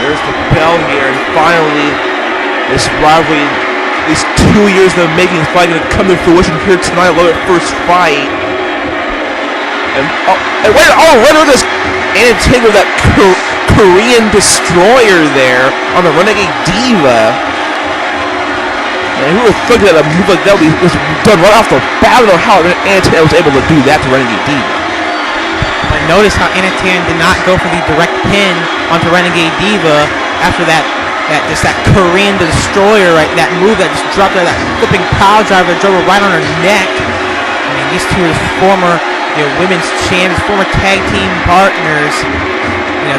There's the bell here, and finally, this rivalry, these 2 years in the making, is finally going to come to fruition here tonight. Look at first fight. And wait, look at this Anna with that Korean destroyer there on the Renegade Diva. And who would think that a move like that was done right off the bat? I don't know how Anna was able to do that to Renegade Diva. But notice how Anatan did not go for the direct pin onto Renegade Diva after that Korean destroyer, right? That move that just dropped her, that flipping power driver drove her right on her neck. I mean, these two are former, women's champions, former tag team partners.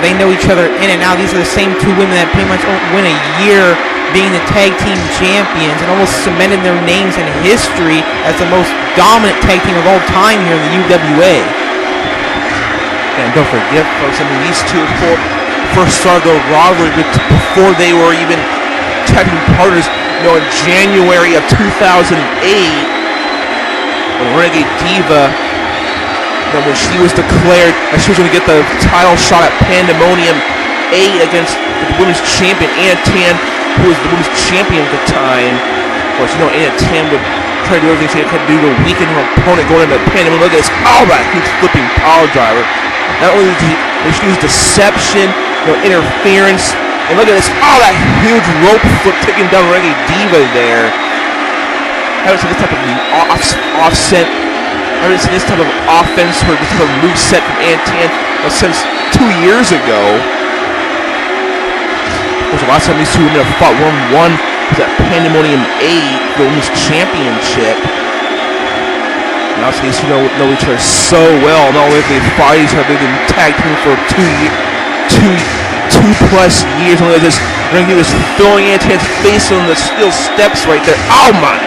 They know each other in and out. These are the same two women that pretty much win a year being the tag team champions and almost cemented their names in history as the most dominant tag team of all time here in the UWA. And don't forget, folks, I mean, these two first started the rivalry before they were even tag team partners, in January of 2008, when Renegade Diva, when she was declared that she was going to get the title shot at Pandemonium 8 against the women's champion, Anna, who was the women's champion at the time. Of course, Anna would try to do everything she could do to weaken her opponent going into Pandemonium. Look at this, that huge flipping power driver. Not only did she use deception, interference, and look at this, that huge rope flip taking down Renegade Diva there. I haven't seen this type of offset. I haven't seen this type of offense or this type of moveset from Anna since 2 years ago. Of course, the last time these two women have fought 1-1 was at Pandemonium 8 for the Women's Championship. Now these two know each other so well. Not only have they fought each other, they've been tag team for 2+ years. Only this Renegade was throwing Anna's face on the steel steps right there. Oh my!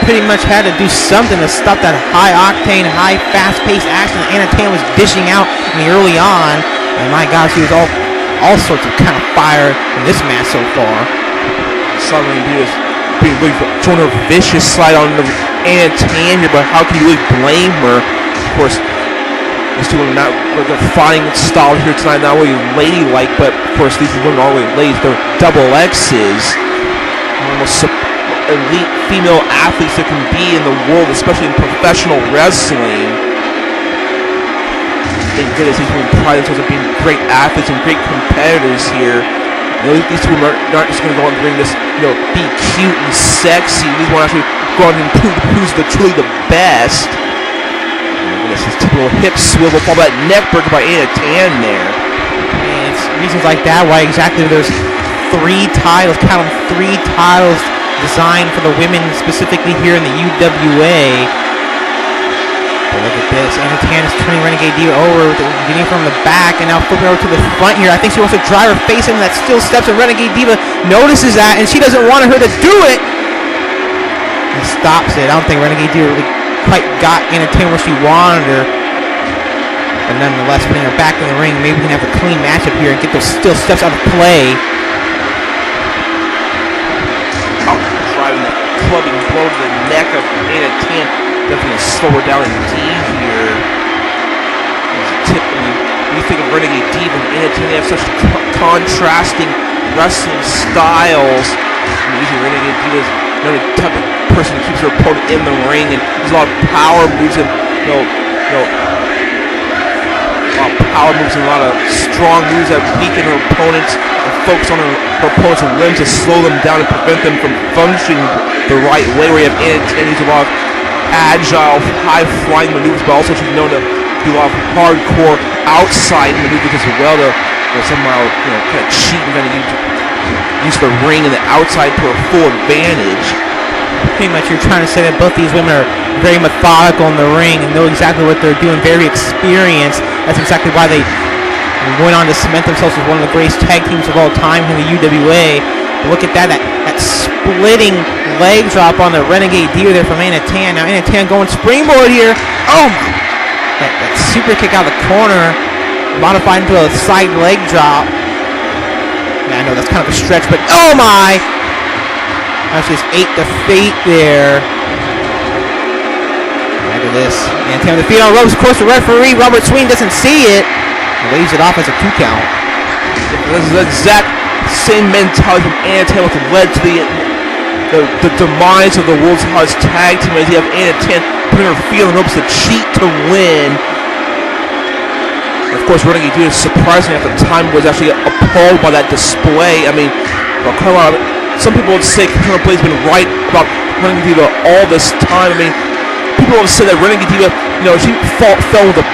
Pretty much had to do something to stop that high octane, high fast-paced action that Anna was dishing out early on. And my God, she was all sorts of kind of fire in this match so far. Suddenly he was being throwing a vicious slide on Anna, but how can you really blame her? Of course, these two women they're fighting style here tonight, not really ladylike, but of course these women are really ladies. They're double X's, almost elite female athletes that can be in the world, especially in professional wrestling. Thank goodness these women pride themselves on being great athletes and great competitors here. These two women aren't just going to go out and bring this, be cute and sexy. These ones actually go out and prove who's truly the best. And this is typical hip swivel, all that neck breaker by Anna there. And it's reasons like that why exactly there's 3 titles, count them, 3 titles designed for the women specifically here in the UWA. But look at this, Anna is turning Renegade Diva over, getting from the back and now flipping over to the front here. I think she wants to drive her face into that steel steps, and Renegade Diva notices that and she doesn't want her to do it. And stops it. I don't think Renegade Diva really quite got Anna where she wanted her. But nonetheless, putting her back in the ring, maybe we can have a clean matchup here and get those steel steps out of play. Driving that clubbing blow to the neck of Anna. Definitely slow her down indeed here. When you think of Renegade Diva and Anna, they have such contrasting wrestling styles. I mean, usually Renegade Diva is the type of person who keeps her opponent in the ring and there's a lot of power moves and a lot of power moves and a lot of strong moves that weaken her opponents and focus on her opponent's limbs to slow them down and prevent them from functioning the right way. Where you have Anna use a lot of agile, high-flying maneuvers, but also she's known to do a lot of hardcore outside maneuvers as well to somehow kind of cheat and kind of use the ring and the outside to her full advantage. Pretty much you're trying to say that both these women are very methodical in the ring and know exactly what they're doing, very experienced. That's exactly why they went on to cement themselves as one of the greatest tag teams of all time in the UWA. But look at that splitting leg drop on the Renegade Diva there from Anna. Now Anna going springboard here. Oh my! That super kick out of the corner, modified into a side leg drop. Yeah, I know that's kind of a stretch, but oh my! Actually just ate the fate there. Look at this. Anna with the feet on ropes. Of course, the referee, Robert Sween, doesn't see it. He waves it off as a 2 count. This is the exact same mentality from Athena which led to the demise of the world's hottest tag team, as you have Athena putting her feet on the ropes to cheat to win. Of course, Renegade Diva, surprisingly at the time, was actually appalled by that display. I mean, some people would say Colonel Blade's been right about Renegade Diva all this time. I mean, people have said that Renegade Diva, she fell with a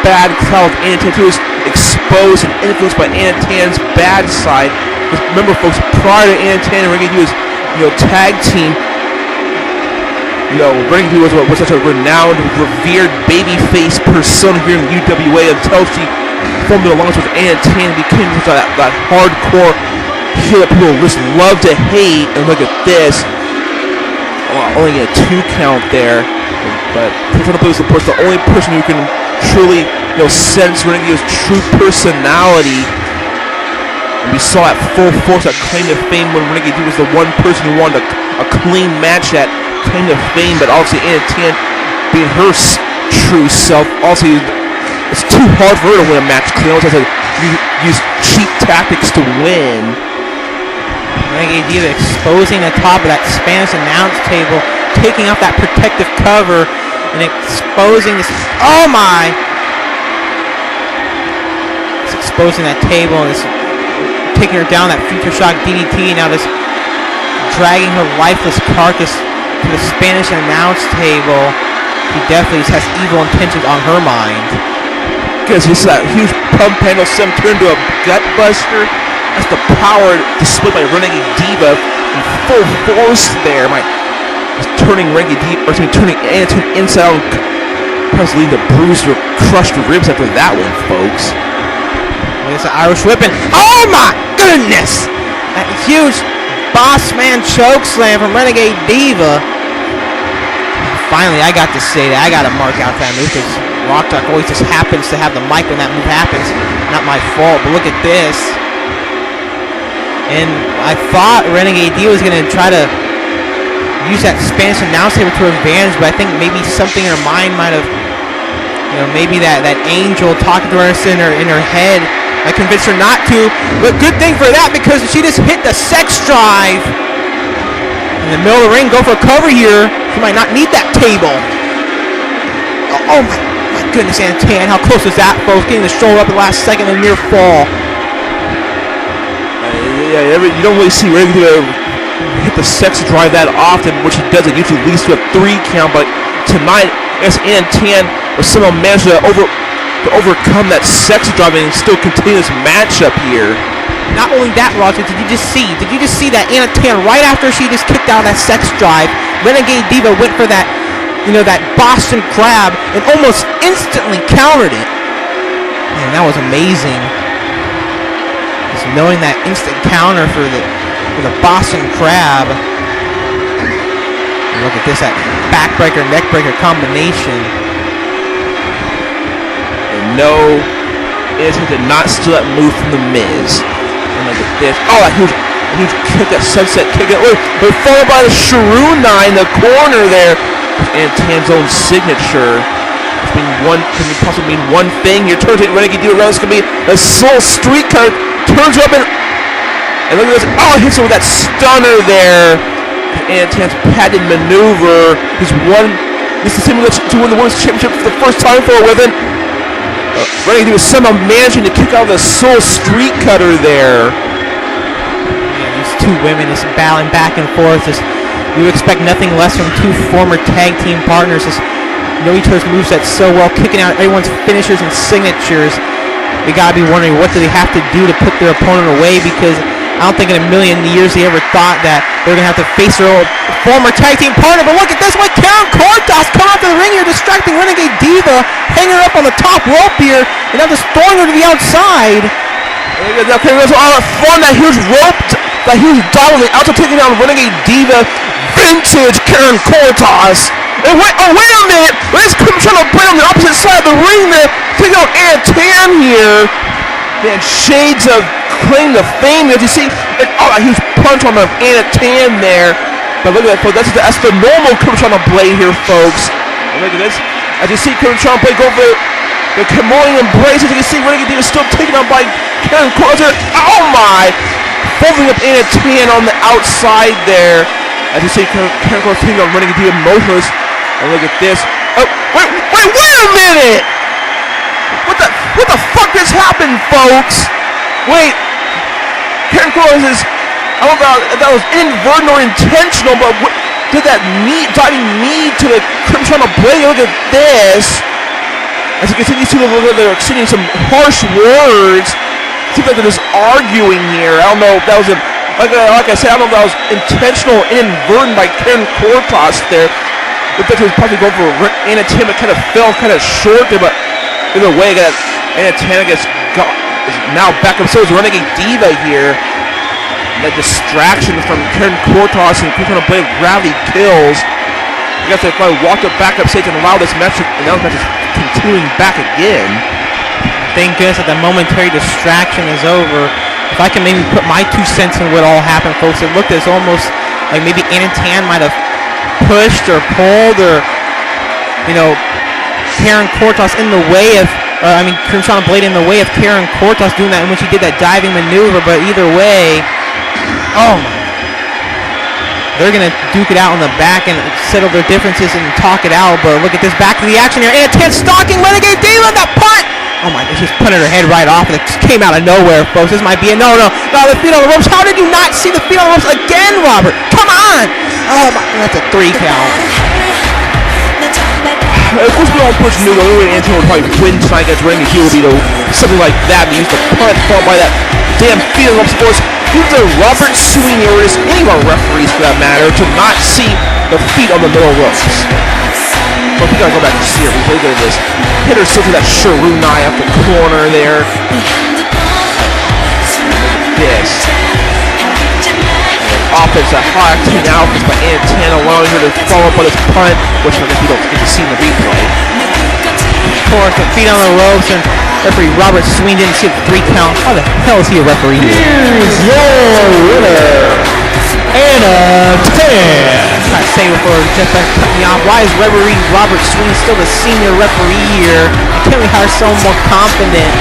bad cloud of Athena. She was exposed and influenced by Athena's bad side. Because remember, folks, prior to Athena and Renegade Diva's tag team, Renegade Diva was such a renowned, revered babyface persona here in the UWA until she formed an alliance with Athena and became such that hardcore heel that people just love to hate. And look at this. Only a 2 count there. But Quinton was, of course, the only person who can truly sense Renegade Diva's true personality. And we saw at full force that claim to fame when Renegade Diva was the one person who wanted a clean match at claim to fame, but obviously Athena being her true self, also it's too hard for her to win a match clean. She has to use cheap tactics to win. Renegade Diva exposing the top of that Spanish announce table, taking off that protective cover, and exposing this. Oh my! It's exposing that table and it's taking her down that future shock DDT. Now just dragging her lifeless carcass to the Spanish announce table. He definitely has evil intentions on her mind. Because this is that huge pump handle 7 turned into a gut buster. That's the power displayed by Renegade Diva in full force there. Turning Renegade Diva, or turning Athena inside out, probably leading to bruised or crushed ribs after that one, folks. It's an Irish whipping. Oh my goodness! That huge Boss Man choke slam from Renegade Diva. Finally, I got to say that. I got to mark out that move because Rock Jock always just happens to have the mic when that move happens. Not my fault, but look at this. And I thought Renegade Diva was going to try to use that Spanish announce table to her advantage, but I think maybe something in her mind might have, maybe that angel talking to her in her head. I convinced her not to, but good thing for that because she just hit the sex drive. In the middle of the ring, go for a cover here. She might not need that table. Oh my goodness, Athena, how close was that, folks? Getting the shoulder up at the last second, a near fall. You don't really see Renegade Diva hit the sex drive that often, which she does. It usually leads to a 3 count, but tonight, as Athena was somehow managed to overcome that sex drive and still continue this matchup here. Not only that, Roger, did you just see that Athena right after she just kicked out that sex drive, Renegade Diva went for that, that Boston Crab and almost instantly countered it. Man, that was amazing. Just knowing that instant counter for the Boston Crab. And look at this, that backbreaker, neckbreaker combination. No, Athena did not steal that move from The Miz. And look at this. Oh, that huge kick, that sunset kick. But followed by the Shrew-9 in the corner there. And Athena's own signature. Can possibly mean one thing. Here turns it, Renegade Diva around. It's going to be a Soul Street card. Turns her up and look at this. Oh, hits her with that stunner there. And Athena's patented maneuver. This is the same to win the Women's Championship for the first time for a woman. Renegade Diva somehow managing to kick out the Soul Street Cutter there. Yeah, these two women just battling back and forth. You expect nothing less from two former tag team partners. Just know each other's movesets so well, kicking out everyone's finishers and signatures. We gotta be wondering what do they have to do to put their opponent away, because I don't think in a million years they ever thought that they're gonna have to face their old former tag team partner. But look at this, like Karen Cortos coming out to the ring here, distracting Renegade Diva, hanging her up on the top rope here, and now just throwing her to the outside. From that huge rope, that huge dive on the outside, taking down Renegade Diva, vintage Karen Cortos. And wait a minute! Let's come trying to play on the opposite side of the ring there, taking out Athena here. Man, shades of claim to fame, as you see. A huge punch on the Athena there. But look at that, folks. That's the normal Kirby blade here, folks. And look at this. As you see Kirby blade go for the Kimura embrace. As you can see, Renegade Diva still taken on by Karen Cortez, oh my! Folding up Athena on the outside there. As you see, Karen Cortez running into motionless. And look at this. Oh, wait a minute! What the fuck just happened, folks? Wait, Karen Cortez is, I don't know if that was inadvertent or intentional, but what, did that diving knee to the Crimson Blade? Look at this. As you can see, these two they're exchanging some harsh words. It seems like they're just arguing here. I don't know if that was like I said, I don't know if that was intentional or inadvertent by Karen Cortez there. Looked like he was probably going for Athena, kind of fell kind of short there, but either way, Athena is now back up. So is Renegade Diva here. That distraction from Karen Cortez and Crimson Blade rally kills. I guess they probably walked up back up stage and allow this match, and now this match is continuing back again. Thank goodness that the momentary distraction is over. If I can maybe put my 2 cents in what all happened, folks, it looked as almost like maybe Athena might have pushed or pulled or, you know, Karen Cortez in the way of, Crimson Blade in the way of Karen Cortez doing that when she did that diving maneuver, but either way, oh my. They're going to duke it out on the back and settle their differences and talk it out, but look at this, back to the action here. Athena stalking Renegade Diva, the punt! Oh my, she's punted her head right off and it just came out of nowhere, folks. This might be no, the feet on the ropes. How did you not see the feet on the ropes again, Robert? Come on! Oh my, that's a 3 count. Of course, we all push new. Anthony would probably win tonight against Renegade Diva, something like that. He used to punt, followed by that damn feet on the ropes, of course. Either Robert Sweeney or any of our referees, for that matter, to not see the feet on the middle ropes. But we gotta go back and see it. Look at this. Hitter still to that Shirunai up the corner there. This. Offensive high octane outfits by Athena, allowing her to follow up on this punt, which I guess we don't get to see in the replay. Of course, the feet on the ropes, and referee Robert Sweeney didn't see the 3 count. How the hell is he a referee here? Here's your winner, Athena. I say before just cut me off, why is referee Robert Sweeney still the senior referee here? Can't we hire someone more confident?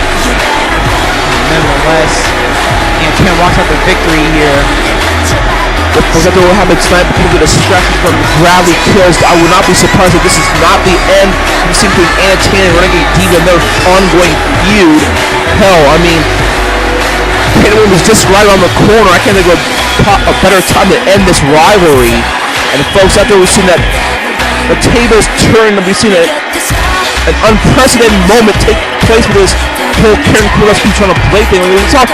Nonetheless, Athena walks out the victory here. We'll get to what happens tonight because of the distraction from gravity kills. I would not be surprised if this is not the end. We see between Athena and Renegade Diva and their ongoing feud. Hell, I mean, Pentagon was just right around the corner. I can't think of a better time to end this rivalry. And folks, after we've seen that the tables turn, and we've seen an unprecedented moment take place with this whole Karen Cortez trying to play thing. We saw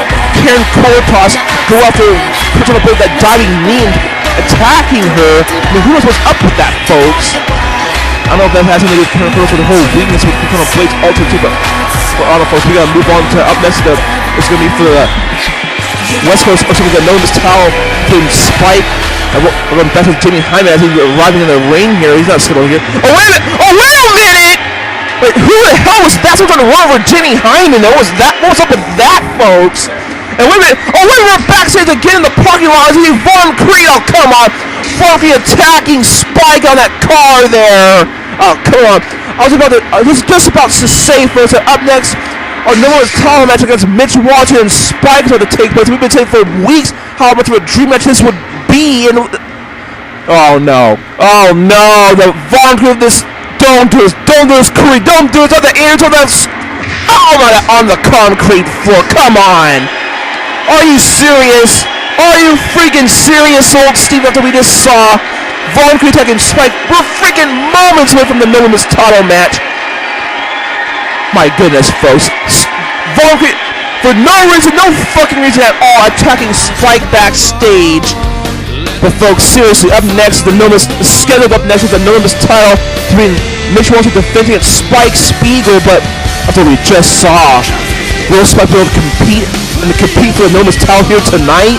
Karen Cortez go after trying to play that diving knee and attacking her. I mean, who knows what's up with that, folks? I don't know if that has anything to do with Karen Cortez or the whole weakness with Crimson Blade's ultimate too, but for all the folks, we gotta move on to up next. It's gonna be for the West Coast or something that known as Towel King Spike. And we're going back to Jimmy Hyman as he's arriving in the ring here. He's not still here. Oh wait a minute! Oh wait a minute! Wait, who the hell was that? Someone trying to run over Jimmy Hyman? What was that? What's up with that, folks? And wait a minute! Oh wait, we're backstage again in the parking lot. I see Vaughn Kreed. Oh come on! Vaughn Kreed attacking Spike on that car there. Oh come on! I was just about to say, folks, that up next, our number one title match against Mitch Washington and Spike is going to take place. We've been saying for weeks how much of a dream match this would be. And oh no! The Vaughn Kreed, don't do this, Kreed, don't do this on the air, on the concrete floor. Come on! Are you serious? Are you freaking serious, old Steve? After we just saw Vaughn Kreed attacking Spike, we're freaking moments away from the no limits title match. My goodness, folks. Vaughn Kreed, for no fucking reason at all, attacking Spike backstage. But folks, seriously, up next, scheduled up next is the no limits title between Mitch Washington defending against Spike Spiegel. But after we just saw, will Spike be able to compete for the no limits title here tonight?